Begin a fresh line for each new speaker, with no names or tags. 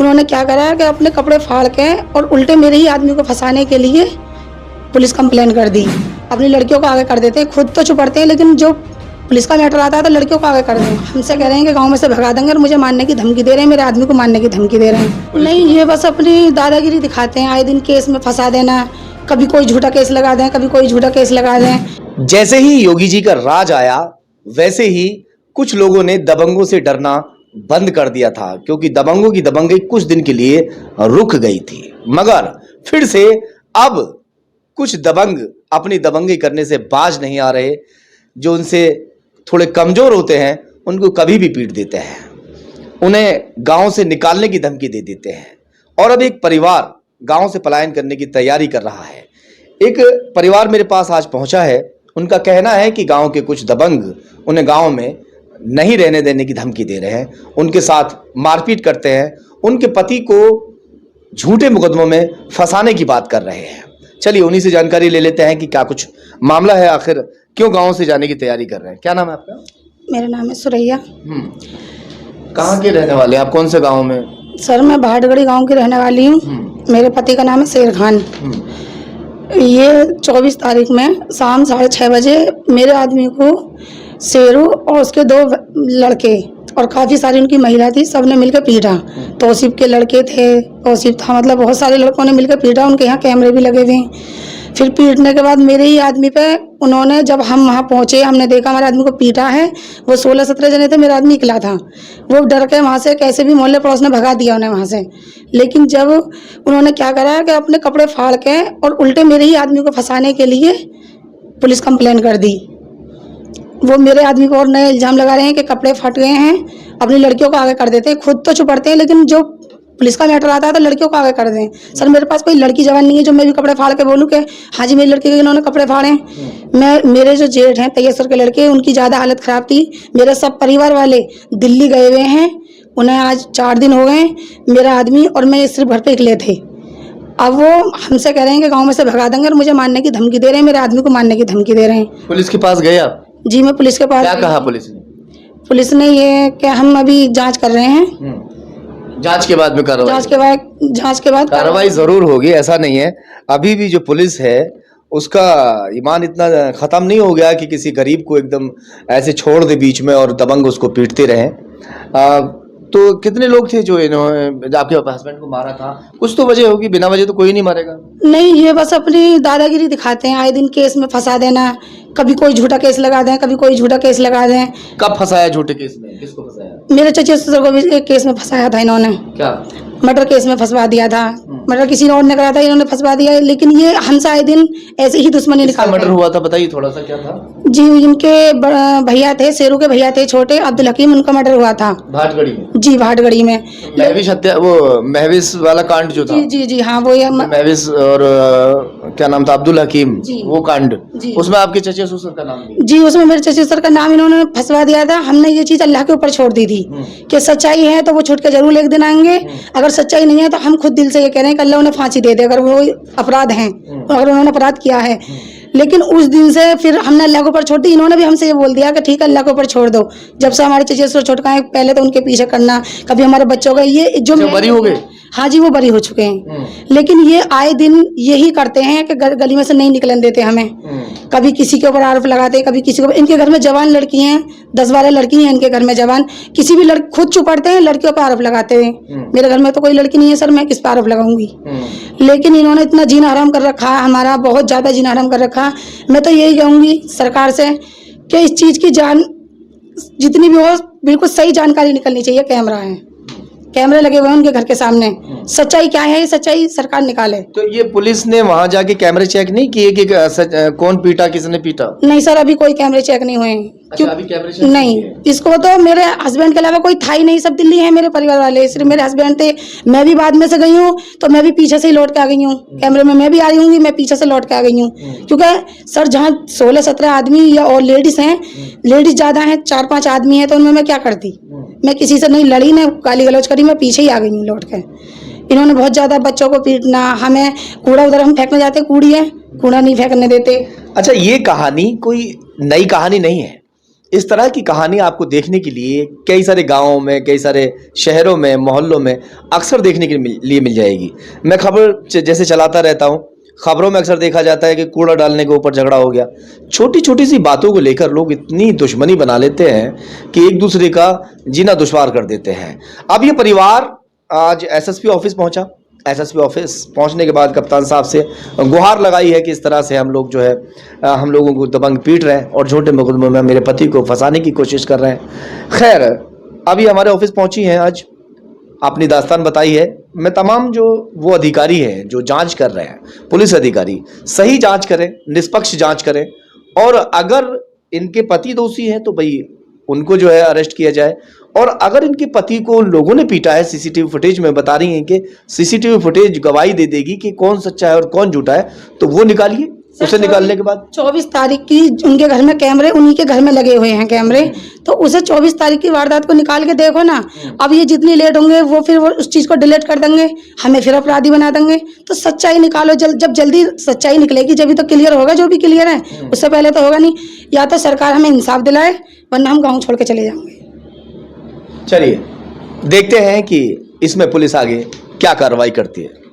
उन्होंने क्या करा कि अपने कपड़े फाड़ के और उल्टे मेरे ही आदमी को फंसाने के लिए पुलिस कंप्लेन कर दी। अपनी लड़कियों को आगे कर देते हैं, खुद तो छुपड़ते हैं, लेकिन जो पुलिस का मैटर आता है तो लड़कियों को आगे कर दें। हमसे कह रहे हैं कि गांव में से भगा देंगे और मुझे मारने की धमकी दे रहे हैं, मेरे आदमी को मारने की धमकी दे रहे हैं। नहीं, ये बस अपनी दादागिरी दिखाते हैं, आए दिन केस में फंसा देना, कभी कोई झूठा केस लगा दें, कभी कोई झूठा केस लगा दें।
जैसे ही योगी जी का राज आया वैसे ही कुछ लोगों ने दबंगों से डरना बंद कर दिया था, क्योंकि दबंगों की दबंगई कुछ दिन के लिए रुक गई थी। मगर फिर से अब कुछ दबंग अपनी दबंगई करने से बाज नहीं आ रहे। जो उनसे थोड़े कमजोर होते हैं उनको कभी भी पीट देते हैं, उन्हें गांव से निकालने की धमकी दे देते हैं। और अब एक परिवार गांव से पलायन करने की तैयारी कर रहा है। एक परिवार मेरे पास आज पहुंचा है। उनका कहना है कि गांव के कुछ दबंग उन्हें गांव में नहीं रहने देने की धमकी दे रहे हैं, उनके साथ मारपीट करते हैं, उनके पति को झूठे मुकदमों में फंसाने की बात कर रहे हैं। चलिए उन्हीं से जानकारी ले लेते हैं कि क्या कुछ मामला है, आखिर क्यों गांव से जाने की तैयारी कर रहे हैं। क्या नाम है आपका?
मेरा नाम है सुरैया।
कहाँ के रहने वाले हैं आप? कौन से गांव में?
सर, मैं भाटगढ़ी गांव की रहने वाली हूँ। मेरे पति का नाम है शेर खान। ये 24 तारीख में शाम 6:30 बजे मेरे आदमी को शेरू और उसके 2 लड़के और काफ़ी सारी उनकी महिला थी, सबने मिलकर पीटा। तौसीफ के लड़के थे, तौसीफ था, मतलब बहुत सारे लड़कों ने मिलकर पीटा। उनके यहाँ कैमरे भी लगे हुए हैं। फिर पीटने के बाद मेरे ही आदमी पे उन्होंने, जब हम वहाँ पहुँचे, हमने देखा हमारे आदमी को पीटा है। वो 16-17 जने थे, मेरा आदमी अकेला था। वो डर के वहाँ से कैसे भी मोहल्ले पड़ोस ने भगा दिया उन्हें वहाँ से। लेकिन जब उन्होंने क्या करा कि अपने कपड़े फाड़ के और उल्टे मेरे ही आदमी को फंसाने के लिए पुलिस कंप्लेन कर दी। वो मेरे आदमी को और नए इल्ज़ाम लगा रहे हैं कि कपड़े फट गए हैं, अपनी लड़कियों को आगे कर देते हैं, खुद तो छुपड़ते हैं, लेकिन जो पुलिस का मैटर आता है तो लड़कियों को आगे कर दें। सर, मेरे पास कोई लड़की जवान नहीं है जो मैं भी कपड़े फाड़ के बोलूँ कि हाँ जी मेरी लड़की के इन्होंने कपड़े फाड़े। मेरे जो जेठ हैं तैयसर के लड़के, उनकी ज़्यादा हालत ख़राब थी। मेरे सब परिवार वाले दिल्ली गए हुए हैं, उन्हें आज 4 दिन हो गए। मेरा आदमी और मैं सिर्फ घर पे अकेले थे। अब वो हमसे कह रहे हैं कि गाँव में से भगा देंगे और मुझे मारने की धमकी दे रहे हैं, मेरे आदमी को मारने की धमकी दे रहे हैं।
पुलिस के पास गए आप?
जी, मैं पुलिस के पास।
क्या कहा पुलिस ने?
पुलिस ने ये कि हम अभी जांच कर रहे हैं।
जांच के बाद में कार्रवाई?
जांच के बाद
कार्रवाई जरूर होगी, ऐसा नहीं है। अभी भी जो पुलिस है उसका ईमान इतना खत्म नहीं हो गया कि किसी गरीब को एकदम ऐसे छोड़ दे बीच में और दबंग उसको पीटते रहे। तो कितने लोग थे जो इन्होंने आपके हस्बैंड को मारा था? कुछ तो वजह होगी, बिना वजह तो कोई नहीं मारेगा।
नहीं, ये बस अपनी दादागिरी दिखाते हैं, आए दिन केस में फंसा देना, कभी कोई झूठा केस लगा दें, कभी कोई झूठा केस लगा दें।
कब फंसाया झूठे केस में? किसको फंसाया?
मेरे चचे ससुर को भी एक केस में फंसाया था इन्होंने। क्या? मर्डर केस में फंसवा दिया था। मर्डर किसी और ने करा था, इन्होंने फंसवा दिया। लेकिन ये हमसे आए दिन ऐसे ही दुश्मनी निकालते हैं।
मर्डर हुआ था, बताइए थोड़ा सा, क्या था?
जी, इनके भैया थे, शेरू के भैया थे छोटे, अब्दुल हकीम, उनका मर्डर हुआ था
भाटगढ़ी में। जी,
भाटगढ़ी में।
महविश हत्या, वो महविश वाला कांड जो था।
जी हाँ, वो
महविश और क्या नाम था, अब्दुल हकीम, वो कांड, उसमें आपके चचे ससुर का नाम? जी,
उसमें मेरे चचे ससुर का नाम इन्होंने फंसवा दिया था। हमने ये चीज अल्लाह के ऊपर छोड़ दी थी कि सच्चाई है तो वो छूट के जरूर एक दिन आएंगे, अगर सच्चाई नहीं है तो हम खुद दिल से ये कह रहे हैं कि अल्लाह उन्हें फांसी दे दे अगर वो अपराध हैं, अगर उन्होंने अपराध किया है। लेकिन उस दिन से फिर हमने अल्लाह के ऊपर छोड़ दी। इन्होंने भी हमसे ये बोल दिया कि ठीक है अल्लाह के ऊपर छोड़ दो। जब से हमारे चचे ससुर छोटकाए, पहले तो उनके पीछे करना, कभी हमारे बच्चों का ये जो
बरी हो गए।
हाँ जी, वो बरी हो चुके हैं। लेकिन ये आए दिन यही करते हैं कि गली में से नहीं निकलने देते हमें। कभी किसी के ऊपर आरोप लगाते, कभी किसी को। इनके घर में जवान लड़की हैं, 10-12 लड़की हैं इनके घर में जवान। किसी भी खुद चुपड़ते हैं, लड़कियों पर आरोप लगाते हैं। मेरे घर में तो कोई लड़की नहीं है सर, मैं किस पर आरोप लगाऊंगी। लेकिन इन्होंने इतना जीना हराम कर रखा है हमारा, बहुत ज्यादा जीना हराम कर रखा। मैं तो यही कहूंगी सरकार से कि इस चीज की जितनी भी हो बिल्कुल सही जानकारी निकलनी चाहिए। कैमरे लगे हुए हैं उनके घर के सामने, सच्चाई क्या है ये सच्चाई सरकार निकाले। तो
ये पुलिस ने वहां जाके कैमरे चेक नहीं किए कि कौन पीटा, किसने पीटा?
नहीं सर, अभी कोई कैमरे चेक नहीं हुए।
अच्छा, अभी कैमरे चेक
नहीं, इसको तो मेरे हस्बैंड के अलावा कोई था ही नहीं, सब दिल्ली है मेरे परिवार वाले, सिर्फ मेरे हस्बैंड थे। मैं भी बाद में से गई हूँ, तो मैं भी पीछे से ही लौट के आ गई हूँ। कैमरे में मैं भी आई हूँ, मैं पीछे से लौट के आ गई हूँ। क्योंकि सर जहाँ 16-17 आदमी या और लेडीज हैं, लेडीज ज्यादा हैं, 4-5 आदमी है, तो उनमें मैं क्या करती? मैं किसी से नहीं लड़ी, न गाली गलौज करी, मैं पीछे ही आ गई हूँ लौट के। इन्होंने बहुत ज्यादा बच्चों को पीटना, हमें कूड़ा उधर हम फेंकने जाते, कूड़ा नहीं फेंकने देते।
अच्छा, ये कहानी कोई नई कहानी नहीं है। इस तरह की कहानी आपको देखने के लिए कई सारे गांवों में, कई सारे शहरों में, मोहल्लों में अक्सर देखने के लिए मिल जाएगी। मैं खबर जैसे चलाता रहता हूं, खबरों में अक्सर देखा जाता है कि कूड़ा डालने के ऊपर झगड़ा हो गया। छोटी छोटी सी बातों को लेकर लोग इतनी दुश्मनी बना लेते हैं कि एक दूसरे का जीना दुश्वार कर देते हैं। अब ये परिवार आज एसएसपी ऑफिस पहुंचा। एसएसपी ऑफिस पहुंचने के बाद कप्तान साहब से गुहार लगाई है कि इस तरह से हम लोग जो है हम लोगों को दबंग पीट रहे हैं और झूठे मुकदमे में मेरे पति को फंसाने की कोशिश कर रहे हैं। खैर, अभी हमारे ऑफिस पहुंची हैं, आज अपनी दास्तान बताई है। मैं तमाम जो वो अधिकारी हैं जो जांच कर रहे हैं, पुलिस अधिकारी, सही जांच करें, निष्पक्ष जांच करें, और अगर इनके पति दोषी हैं तो भाई उनको जो है अरेस्ट किया जाए, और अगर इनके पति को उन लोगों ने पीटा है, सीसीटीवी फुटेज में बता रही हैं कि सीसीटीवी फुटेज गवाही दे देगी कि कौन सच्चा है और कौन झूठा है, तो वो निकालिए। उसे निकालने के बाद
24 तारीख की उनके घर में कैमरे, उन्हीं के घर में लगे हुए हैं कैमरे, तो उसे 24 तारीख की वारदात को निकाल के देखो ना। अब ये जितनी लेट होंगे वो फिर वो उस चीज को डिलीट कर देंगे, हमें फिर अपराधी बना देंगे। तो सच्चाई निकालो, जब जल्दी सच्चाई निकलेगी जब तो क्लियर होगा, जो भी क्लियर है, उससे पहले तो होगा नहीं। या तो सरकार हमें इंसाफ दिलाए, वरना हम गाँव छोड़ के चले जाएंगे।
चलिए देखते हैं कि इसमें पुलिस आगे क्या कार्रवाई करती है।